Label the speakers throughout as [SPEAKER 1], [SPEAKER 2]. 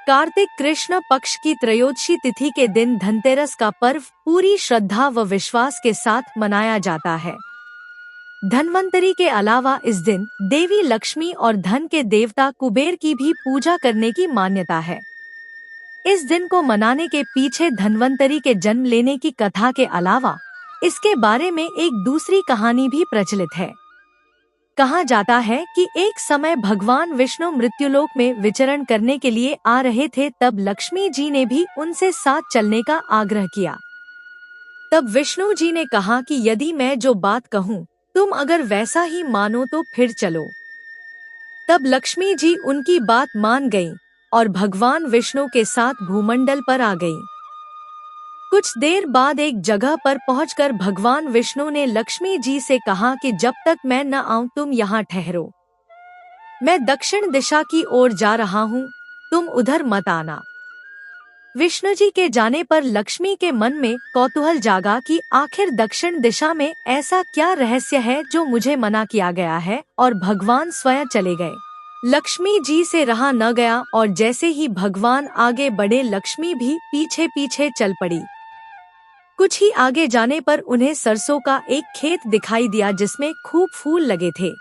[SPEAKER 1] कार्तिक कृष्ण पक्ष की त्रयोदशी तिथि के दिन धनतेरस का पर्व पूरी श्रद्धा व विश्वास के साथ मनाया जाता है। धन्वंतरी के अलावा इस दिन देवी लक्ष्मी और धन के देवता कुबेर की भी पूजा करने की मान्यता है। इस दिन को मनाने के पीछे धन्वंतरी के जन्म लेने की कथा के अलावा इसके बारे में एक दूसरी कहानी भी प्रचलित है। कहा जाता है कि एक समय भगवान विष्णु मृत्युलोक में विचरण करने के लिए आ रहे थे, तब लक्ष्मी जी ने भी उनसे साथ चलने का आग्रह किया। तब विष्णु जी ने कहा कि यदि मैं जो बात कहूँ तुम अगर वैसा ही मानो तो फिर चलो। तब लक्ष्मी जी उनकी बात मान गईं और भगवान विष्णु के साथ भूमंडल पर आ गईं। कुछ देर बाद एक जगह पर पहुंचकर भगवान विष्णु ने लक्ष्मी जी से कहा कि जब तक मैं न आऊं तुम यहाँ ठहरो। मैं दक्षिण दिशा की ओर जा रहा हूँ, तुम उधर मत आना। विष्णु जी के जाने पर लक्ष्मी के मन में कौतूहल जागा कि आखिर दक्षिण दिशा में ऐसा क्या रहस्य है जो मुझे मना किया गया है, और भगवान स्वयं चले गए। लक्ष्मी जी से रहा न गया और जैसे ही भगवान आगे बढ़े लक्ष्मी भी पीछे पीछे चल पड़ी। कुछ ही आगे जाने पर उन्हें सरसों का एक खेत दिखाई दिया जिसमें खूब फूल लगे थे।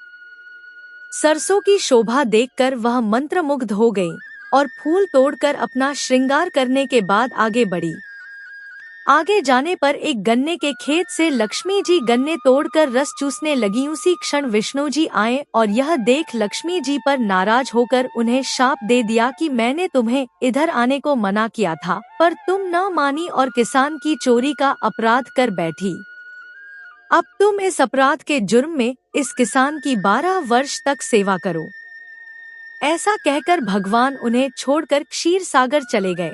[SPEAKER 1] सरसों की शोभा देखकर वह मंत्रमुग्ध हो गई और फूल तोड़कर अपना श्रृंगार करने के बाद आगे बढ़ी। आगे जाने पर एक गन्ने के खेत से लक्ष्मी जी गन्ने तोड़कर रस चूसने लगी। उसी क्षण विष्णु जी आए और यह देख लक्ष्मी जी पर नाराज होकर उन्हें शाप दे दिया कि मैंने तुम्हें इधर आने को मना किया था, पर तुम न मानी और किसान की चोरी का अपराध कर बैठी। अब तुम इस अपराध के जुर्म में इस किसान की 12 वर्ष तक सेवा करो। ऐसा कहकर भगवान उन्हें छोड़कर क्षीर सागर चले गए।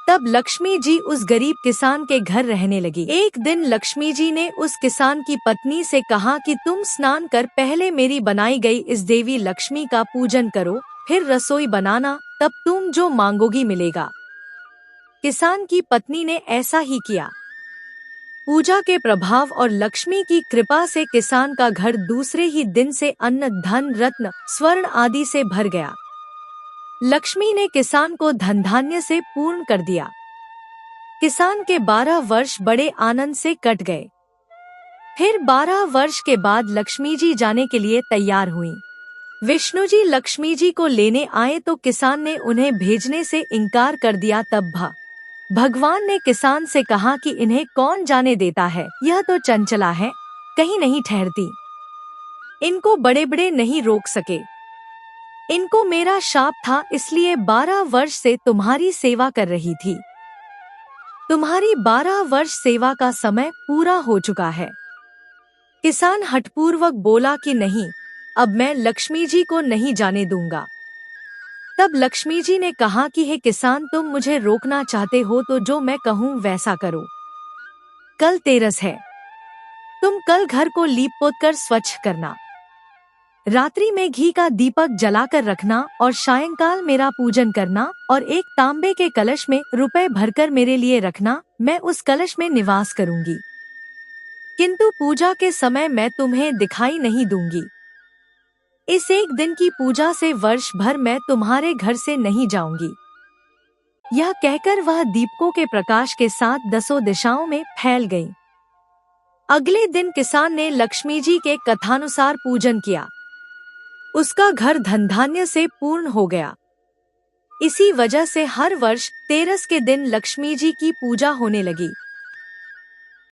[SPEAKER 1] तब लक्ष्मी जी उस गरीब किसान के घर रहने लगी। एक दिन लक्ष्मी जी ने उस किसान की पत्नी से कहा कि तुम स्नान कर पहले मेरी बनाई गई इस देवी लक्ष्मी का पूजन करो, फिर रसोई बनाना, तब तुम जो मांगोगी मिलेगा। किसान की पत्नी ने ऐसा ही किया। पूजा के प्रभाव और लक्ष्मी की कृपा से किसान का घर दूसरे ही दिन से अन्न, धन, रत्न, स्वर्ण आदि से भर गया। लक्ष्मी ने किसान को धन धान्य से पूर्ण कर दिया। किसान के 12 वर्ष बड़े आनंद से कट गए। फिर 12 वर्ष के बाद लक्ष्मी जी जाने के लिए तैयार हुईं। विष्णु जी लक्ष्मी जी को लेने आए तो किसान ने उन्हें भेजने से इनकार कर दिया। तब भगवान ने किसान से कहा कि इन्हें कौन जाने देता है, यह तो चंचला है, कहीं नहीं ठहरती। इनको बड़े बड़े नहीं रोक सके। इनको मेरा शाप था, इसलिए 12 वर्ष से तुम्हारी सेवा कर रही थी। तुम्हारी 12 वर्ष सेवा का समय पूरा हो चुका है। किसान हठपूर्वक बोला कि नहीं, अब मैं लक्ष्मी जी को नहीं जाने दूंगा। तब लक्ष्मी जी ने कहा कि हे किसान, तुम मुझे रोकना चाहते हो तो जो मैं कहूँ वैसा करो। कल तेरस है, तुम कल घर को लीप पोत कर स्वच्छ करना। रात्रि में घी का दीपक जलाकर रखना और सायंकाल मेरा पूजन करना और एक तांबे के कलश में रुपए भरकर मेरे लिए रखना। मैं उस कलश में निवास करूंगी, किंतु पूजा के समय मैं तुम्हें दिखाई नहीं दूंगी। इस एक दिन की पूजा से वर्ष भर मैं तुम्हारे घर से नहीं जाऊंगी। यह कहकर वह दीपकों के प्रकाश के साथ 10 दिशाओं में फैल गई। अगले दिन किसान ने लक्ष्मी जी के कथानुसार पूजन किया। उसका घर धन धान्य से पूर्ण हो गया। इसी वजह से हर वर्ष तेरस के दिन लक्ष्मी जी की पूजा होने लगी।